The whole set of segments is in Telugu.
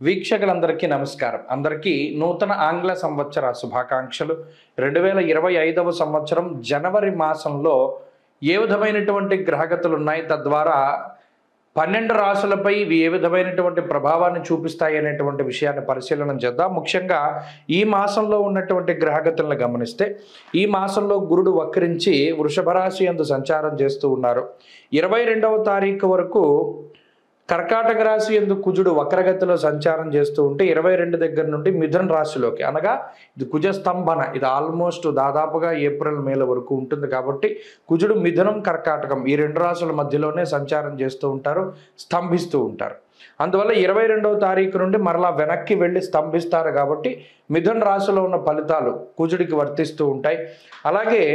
వీక్షకులందరికీ నమస్కారం. అందరికీ నూతన ఆంగ్ల సంవత్సర శుభాకాంక్షలు. 2025వ సంవత్సరం జనవరి మాసంలో ఏ విధమైనటువంటి గ్రహగతులు ఉన్నాయి, తద్వారా 12 రాశులపై ఇవి ఏ విధమైనటువంటి ప్రభావాన్ని చూపిస్తాయి అనేటువంటి విషయాన్ని పరిశీలన చేద్దాం. ముఖ్యంగా ఈ మాసంలో ఉన్నటువంటి గ్రహగతులను గమనిస్తే, ఈ మాసంలో గురుడు వక్రించి వృషభ రాశి యందు సంచారం చేస్తూ ఉన్నారు. 22వ తారీఖు వరకు కర్కాటక రాశి యందు కుజుడు వక్రగతిలో సంచారం చేస్తూ ఉంటే 22 దగ్గర నుండి మిథున రాశిలోకి, అనగా ఇది కుజ స్తంభన, ఇది ఆల్మోస్ట్ దాదాపుగా ఏప్రిల్ మేల వరకు ఉంటుంది. కాబట్టి కుజుడు మిథునం కర్కాటకం ఈ రెండు రాశుల మధ్యలోనే సంచారం చేస్తూ ఉంటారు, స్తంభిస్తూ ఉంటారు. అందువల్ల 22వ తారీఖు నుండి మరలా వెనక్కి వెళ్ళి స్తంభిస్తారు. కాబట్టి మిథున రాశిలో ఉన్న ఫలితాలు కుజుడికి వర్తిస్తూ ఉంటాయి. అలాగే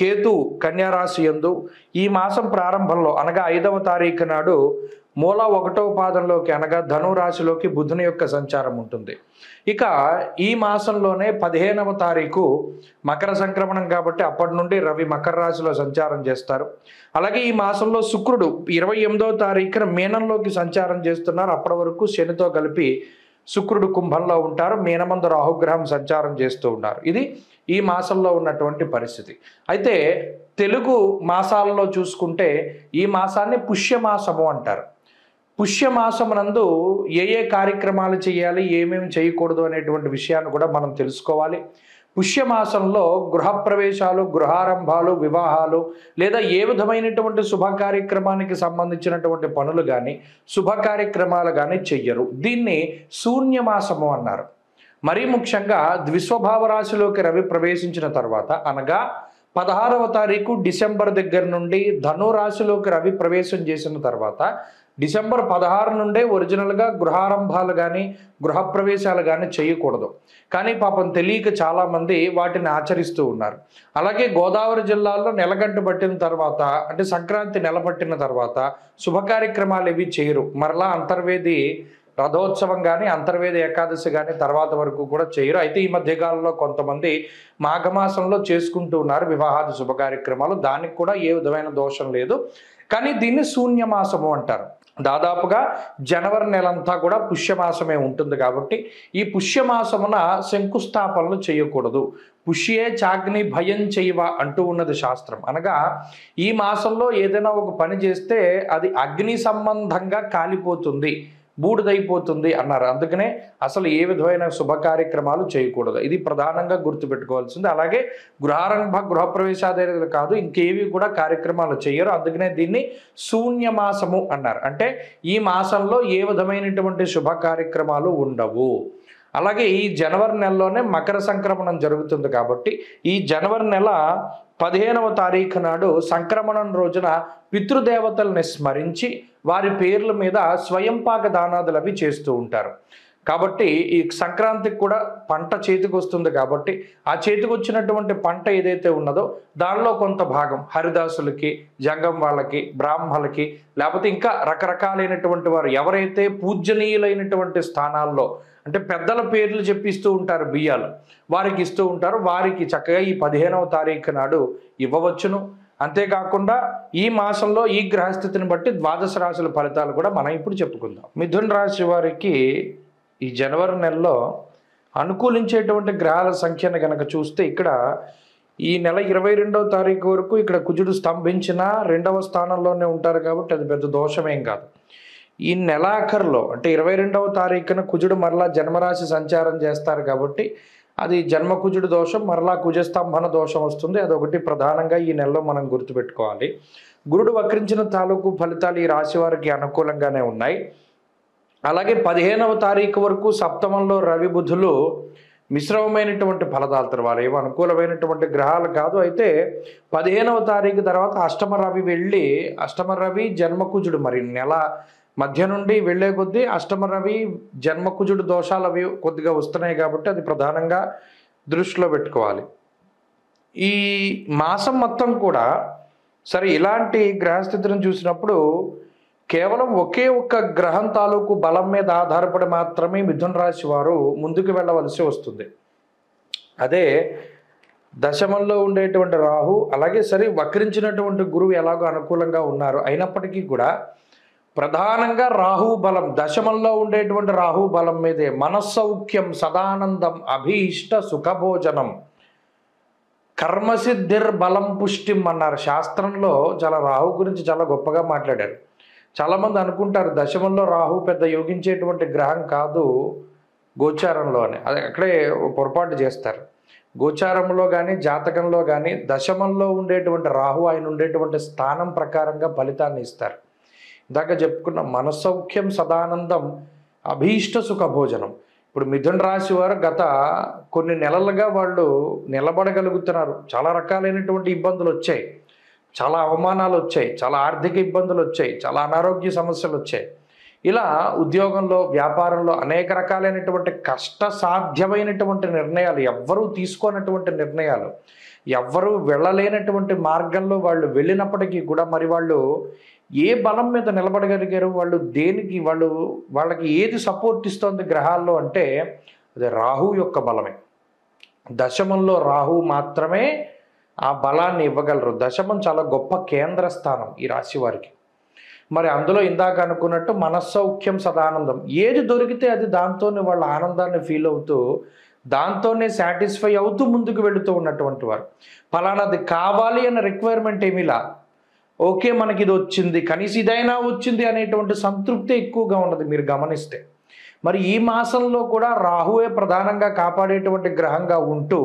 కేతు కన్యా రాశి యందు ఈ మాసం ప్రారంభంలో, అనగా 5వ తారీఖు నాడు మూల 1వ పాదంలోకి, అనగా ధను రాశిలోకి బుధుని యొక్క సంచారం ఉంటుంది. ఇక ఈ మాసంలోనే 15వ తారీఖు మకర సంక్రమణం, కాబట్టి అప్పటి నుండి రవి మకర రాశిలో సంచారం చేస్తారు. అలాగే ఈ మాసంలో శుక్రుడు 28వ తారీఖున మీనంలోకి సంచారం చేస్తున్నారు. అప్పటి వరకు శనితో కలిపి శుక్రుడు కుంభంలో ఉంటారు. మీనమందు రాహుగ్రహం సంచారం చేస్తూ ఉన్నారు. ఇది ఈ మాసంలో ఉన్నటువంటి పరిస్థితి. అయితే తెలుగు మాసాలలో చూసుకుంటే ఈ మాసాన్ని పుష్యమాసము అంటారు. పుష్యమాసమునందు ఏ కార్యక్రమాలు చేయాలి, ఏమేమి చేయకూడదు అనేటువంటి విషయాన్ని కూడా మనం తెలుసుకోవాలి. పుష్యమాసంలో గృహప్రవేశాలు, గృహారంభాలు, వివాహాలు లేదా ఏ విధమైనటువంటి శుభ కార్యక్రమానికి సంబంధించినటువంటి పనులు కానీ, శుభ కార్యక్రమాలు కానీ చెయ్యరు. దీన్ని శూన్యమాసము అన్నారు. మరీ ముఖ్యంగా ద్విస్వభావ రాశిలోకి రవి ప్రవేశించిన తర్వాత, అనగా 16వ తారీఖు డిసెంబర్ దగ్గర నుండి ధను రాశిలోకి రవి ప్రవేశం చేసిన తర్వాత, డిసెంబర్ 16 నుండే ఒరిజినల్గా గృహారంభాలు కానీ గృహప్రవేశాలు కానీ చేయకూడదు. కానీ పాపం తెలియక చాలామంది వాటిని ఆచరిస్తూ ఉన్నారు. అలాగే గోదావరి జిల్లాలో నెలగంట పట్టిన తర్వాత, అంటే సంక్రాంతి నెల పట్టిన తర్వాత శుభ కార్యక్రమాలు ఇవి చేయరు. మరలా అంతర్వేది రథోత్సవం కానీ అంతర్వేది ఏకాదశి కానీ తర్వాత వరకు కూడా చేయరు. అయితే ఈ మధ్యకాలంలో కొంతమంది మాఘమాసంలో చేసుకుంటూ ఉన్నారు వివాహాది శుభ కార్యక్రమాలు. దానికి కూడా ఏ విధమైన దోషం లేదు. కానీ దీన్ని శూన్యమాసము అంటారు. దాదాపుగా జనవరి నెలంతా కూడా పుష్యమాసమే ఉంటుంది. కాబట్టి ఈ పుష్యమాసమున శంకుస్థాపనలు చేయకూడదు. పుష్యే చాగ్ని భయం చేయవ అంటూ ఉన్నది శాస్త్రం. అనగా ఈ మాసంలో ఏదైనా ఒక పని చేస్తే అది అగ్ని సంబంధంగా కాలిపోతుంది, బూడిదైపోతుంది అన్నారు. అందుకనే అసలు ఏ విధమైన శుభ కార్యక్రమాలు చేయకూడదు. ఇది ప్రధానంగా గుర్తుపెట్టుకోవాల్సింది. అలాగే గృహారంభ గృహప్రవేశాదే కాదు, ఇంకేవి కూడా కార్యక్రమాలు చేయరు. అందుకనే దీన్ని శూన్యమాసము అన్నారు. అంటే ఈ మాసంలో ఏ విధమైనటువంటి శుభ కార్యక్రమాలు ఉండవు. అలాగే ఈ జనవరి నెలలోనే మకర సంక్రమణం జరుగుతుంది. కాబట్టి ఈ జనవరి నెల 15వ తారీఖు నాడు సంక్రమణం రోజున పితృదేవతల్ని స్మరించి వారి పేర్ల మీద స్వయంపాక దానాదులు అవి చేస్తూ ఉంటారు. కాబట్టి ఈ సంక్రాంతికి కూడా పంట చేతికి వస్తుంది. కాబట్టి ఆ చేతికి వచ్చినటువంటి పంట ఏదైతే ఉన్నదో దానిలో కొంత భాగం హరిదాసులకి, జంగం వాళ్ళకి, బ్రాహ్మలకి, లేకపోతే ఇంకా రకరకాలైనటువంటి వారు ఎవరైతే పూజనీయులైనటువంటి స్థానాల్లో, అంటే పెద్దల పేర్లు చెప్పిస్తూ ఉంటారు, బియ్యాలు వారికి ఇస్తూ ఉంటారు. వారికి చక్కగా ఈ 15వ తారీఖు నాడు ఇవ్వవచ్చును. అంతేకాకుండా ఈ మాసంలో ఈ గ్రహస్థితిని బట్టి ద్వాదశ రాశుల ఫలితాలు కూడా మనం ఇప్పుడు చెప్పుకుందాం. మిథున రాశి వారికి ఈ జనవరి నెలలో అనుకూలించేటువంటి గ్రహాల సంఖ్యను కనుక చూస్తే, ఇక్కడ ఈ నెల 22వ తారీఖు వరకు ఇక్కడ కుజుడు స్తంభించిన 2వ స్థానంలోనే ఉంటారు. కాబట్టి అది పెద్ద దోషమేం కాదు. ఈ నెలాఖరులో, అంటే 22వ తారీఖున కుజుడు మరలా జన్మరాశి సంచారం చేస్తారు. కాబట్టి అది జన్మకుజుడు దోషం, మరలా కుజస్తంభన దోషం వస్తుంది. అదొకటి ప్రధానంగా ఈ నెలలో మనం గుర్తుపెట్టుకోవాలి. గురుడు వక్రించిన తాలూకు ఫలితాలు ఈ రాశి వారికి అనుకూలంగానే ఉన్నాయి. అలాగే 15వ తారీఖు వరకు సప్తమంలో రవి బుధులు మిశ్రమమైనటువంటి ఫలితాలు, వాళ్ళు ఏమో అనుకూలమైనటువంటి గ్రహాలు కాదు. అయితే 15వ తారీఖు తర్వాత అష్టమ రవి వెళ్ళి, అష్టమ రవి జన్మకుజుడు, మరి నెల మధ్య నుండి వెళ్ళే కొద్దీ అష్టమ రవి జన్మకుజుడు దోషాలు అవి కొద్దిగా వస్తున్నాయి. కాబట్టి అది ప్రధానంగా దృష్టిలో పెట్టుకోవాలి. ఈ మాసం మొత్తం కూడా సరే ఇలాంటి గ్రహస్థితిని చూసినప్పుడు కేవలం ఒకే ఒక్క గ్రహం తాలూకు బలం మీద ఆధారపడి మాత్రమే మిథున రాశి వారు ముందుకు వెళ్ళవలసి వస్తుంది. అదే దశమంలో ఉండేటువంటి రాహు, అలాగే సరే వక్రించినటువంటి గురువు ఎలాగో అనుకూలంగా ఉన్నారు. అయినప్పటికీ కూడా ప్రధానంగా రాహు బలం, దశమంలో ఉండేటువంటి రాహు బలం మీదే మనస్సౌఖ్యం, సదానందం, అభీష్ట సుఖభోజనం, కర్మసిద్ధిర్ బలం పుష్టిం అన్నారు శాస్త్రంలో. చాలా రాహు గురించి చాలా గొప్పగా మాట్లాడారు. చాలామంది అనుకుంటారు దశమంలో రాహు పెద్ద యోగించేటువంటి గ్రహం కాదు గోచారంలో అని. అది అక్కడే పొరపాటు చేస్తారు. గోచారంలో కానీ జాతకంలో కానీ దశమంలో ఉండేటువంటి రాహు ఆయన ఉండేటువంటి స్థానం ప్రకారంగా ఫలితాన్ని ఇస్తారు. ఇందాక చెప్పుకున్న మనస్సౌఖ్యం, సదానందం, అభీష్ట సుఖభోజనం. ఇప్పుడు మిథున రాశి వారు గత కొన్ని నెలలుగా వాళ్ళు నిలబడగలుగుతున్నారు. చాలా రకాలైనటువంటి ఇబ్బందులు వచ్చాయి, చాలా అవమానాలు వచ్చాయి, చాలా ఆర్థిక ఇబ్బందులు వచ్చాయి, చాలా అనారోగ్య సమస్యలు వచ్చాయి. ఇలా ఉద్యోగంలో, వ్యాపారంలో అనేక రకాలైనటువంటి కష్టసాధ్యమైనటువంటి నిర్ణయాలు, ఎవ్వరూ తీసుకోనటువంటి నిర్ణయాలు, ఎవ్వరూ వెళ్ళలేనటువంటి మార్గంలో వాళ్ళు వెళ్ళినప్పటికీ కూడా మరి వాళ్ళు ఏ బలం మీద నిలబడగలిగారు, వాళ్ళు దేనికి, వాళ్ళకి ఏది సపోర్ట్ ఇస్తోంది గ్రహాల్లో అంటే అది రాహు యొక్క బలమే. దశమంలో రాహు మాత్రమే ఆ బలాన్ని ఇవ్వగలరు. దశమం చాలా గొప్ప కేంద్ర స్థానం ఈ రాశి వారికి. మరి అందులో ఇందాక అనుకున్నట్టు మనస్సౌఖ్యం, సదానందం, ఏది దొరికితే అది దాంతోనే వాళ్ళ ఆనందాన్ని ఫీల్ అవుతూ దాంతోనే సాటిస్ఫై అవుతూ ముందుకు వెళుతూ ఉన్నటువంటి వారు. ఫలానాది కావాలి అన్న రిక్వైర్మెంట్ ఏమీలా, ఓకే మనకి ఇది వచ్చింది, కనీసం ఇదైనా వచ్చింది అనేటువంటి సంతృప్తి ఎక్కువగా ఉన్నది మీరు గమనిస్తే. మరి ఈ మాసంలో కూడా రాహువే ప్రధానంగా కాపాడేటువంటి గ్రహంగా ఉంటూ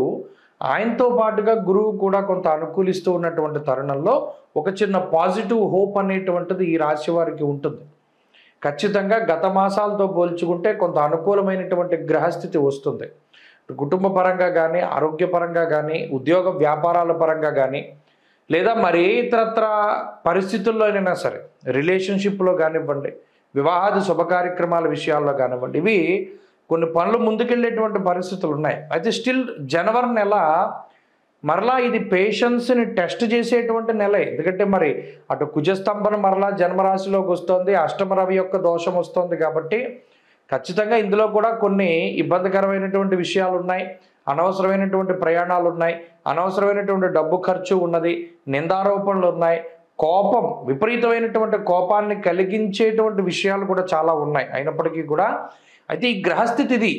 ఆయనతో పాటుగా గురువు కూడా కొంత అనుకూలిస్తూ ఉన్నటువంటి తరుణంలో ఒక చిన్న పాజిటివ్ హోప్ అనేటువంటిది ఈ రాశి వారికి ఉంటుంది. ఖచ్చితంగా గత మాసాలతో పోల్చుకుంటే కొంత అనుకూలమైనటువంటి గ్రహస్థితి వస్తుంది. కుటుంబ పరంగా కానీ, ఆరోగ్యపరంగా కానీ, ఉద్యోగ వ్యాపారాల పరంగా కానీ, లేదా మరి ఏ ఇతరత్ర పరిస్థితుల్లోనైనా సరే, రిలేషన్షిప్లో కానివ్వండి, వివాహాది శుభ కార్యక్రమాల విషయాల్లో కానివ్వండి, ఇవి కొన్ని పనులు ముందుకెళ్ళేటువంటి పరిస్థితులు ఉన్నాయి. అయితే స్టిల్ జనవరి నెల మరలా ఇది పేషెన్స్ని టెస్ట్ చేసేటువంటి నెలే. ఎందుకంటే మరి అటు కుజస్తంభన మరలా జన్మరాశిలోకి వస్తుంది, అష్టమ రవి యొక్క దోషం వస్తుంది కాబట్టి ఖచ్చితంగా ఇందులో కూడా కొన్ని ఇబ్బందికరమైనటువంటి విషయాలు ఉన్నాయి, అనవసరమైనటువంటి ప్రయాణాలు ఉన్నాయి, అనవసరమైనటువంటి డబ్బు ఖర్చు ఉన్నది, నిందారోపణలు ఉన్నాయి, కోపం, విపరీతమైనటువంటి కోపాన్ని కలిగించేటువంటి విషయాలు కూడా చాలా ఉన్నాయి. అయినప్పటికీ కూడా అయితే ఈ గ్రహస్థితి ఇది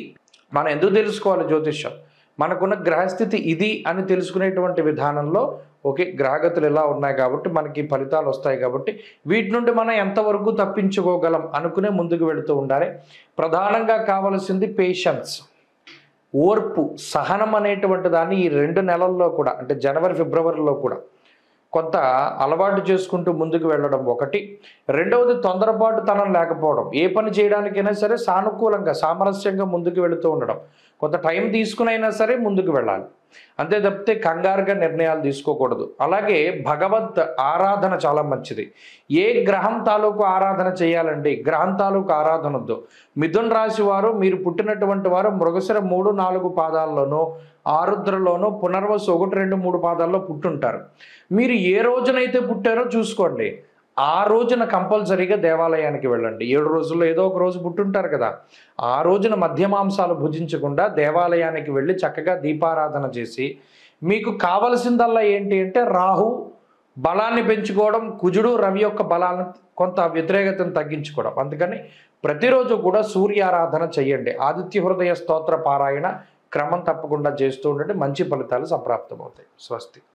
మనం ఎందుకు తెలుసుకోవాలి జ్యోతిష్యం, మనకున్న గ్రహస్థితి ఇది అని తెలుసుకునేటువంటి విధానంలో ఓకే గ్రహగతులు ఎలా ఉన్నాయి కాబట్టి మనకి ఫలితాలు వస్తాయి కాబట్టి వీటి నుండి మనం ఎంతవరకు తప్పించుకోగలం అనుకునే ముందుకు వెళుతూ ఉండాలి. ప్రధానంగా కావలసింది పేషెన్స్, ఓర్పు, సహనం అనేటువంటి దాన్ని ఈ 2 నెలల్లో కూడా అంటే జనవరి, ఫిబ్రవరిలో కూడా కొంత అలవాటు చేసుకుంటూ ముందుకు వెళ్ళడం ఒకటి. రెండవది తొందరపాటు తనం లేకపోవడం, ఏ పని చేయడానికైనా సరే సానుకూలంగా, సామరస్యంగా ముందుకు వెళుతూ ఉండడం, కొంత టైం తీసుకునైనా సరే ముందుకు వెళ్ళాలి. అంతే తప్పితే కంగారుగా నిర్ణయాలు తీసుకోకూడదు. అలాగే భగవత్ ఆరాధన చాలా మంచిది. ఏ గ్రహం తాలూకు ఆరాధన చేయాలండి, గ్రహం తాలూకు ఆరాధన వద్దు. మిథున రాశి వారు, మీరు పుట్టినటువంటి వారు మృగశిర 3, 4 పాదాల్లోనూ, ఆరుద్రలోనూ, పునర్వసు 1, 2, 3 పాదాల్లో పుట్టుంటారు. మీరు ఏ రోజునైతే పుట్టారో చూసుకోండి, ఆ రోజున కంపల్సరీగా దేవాలయానికి వెళ్ళండి. 7 రోజుల్లో ఏదో ఒక రోజు పుట్టుంటారు కదా, ఆ రోజున మద్యమాంసాలు భుజించకుండా దేవాలయానికి వెళ్ళి చక్కగా దీపారాధన చేసి, మీకు కావలసిందల్లా ఏంటి అంటే రాహు బలాన్ని పెంచుకోవడం, కుజుడు రవి యొక్క బలాన్ని కొంత వ్యతిరేకతను తగ్గించుకోవడం. అందుకని ప్రతిరోజు కూడా సూర్యారాధన చెయ్యండి. ఆదిత్య హృదయ స్తోత్ర పారాయణ క్రమం తప్పకుండా చేస్తూ ఉండండి, మంచి ఫలితాలు సంప్రాప్తమవుతాయి. స్వస్తి.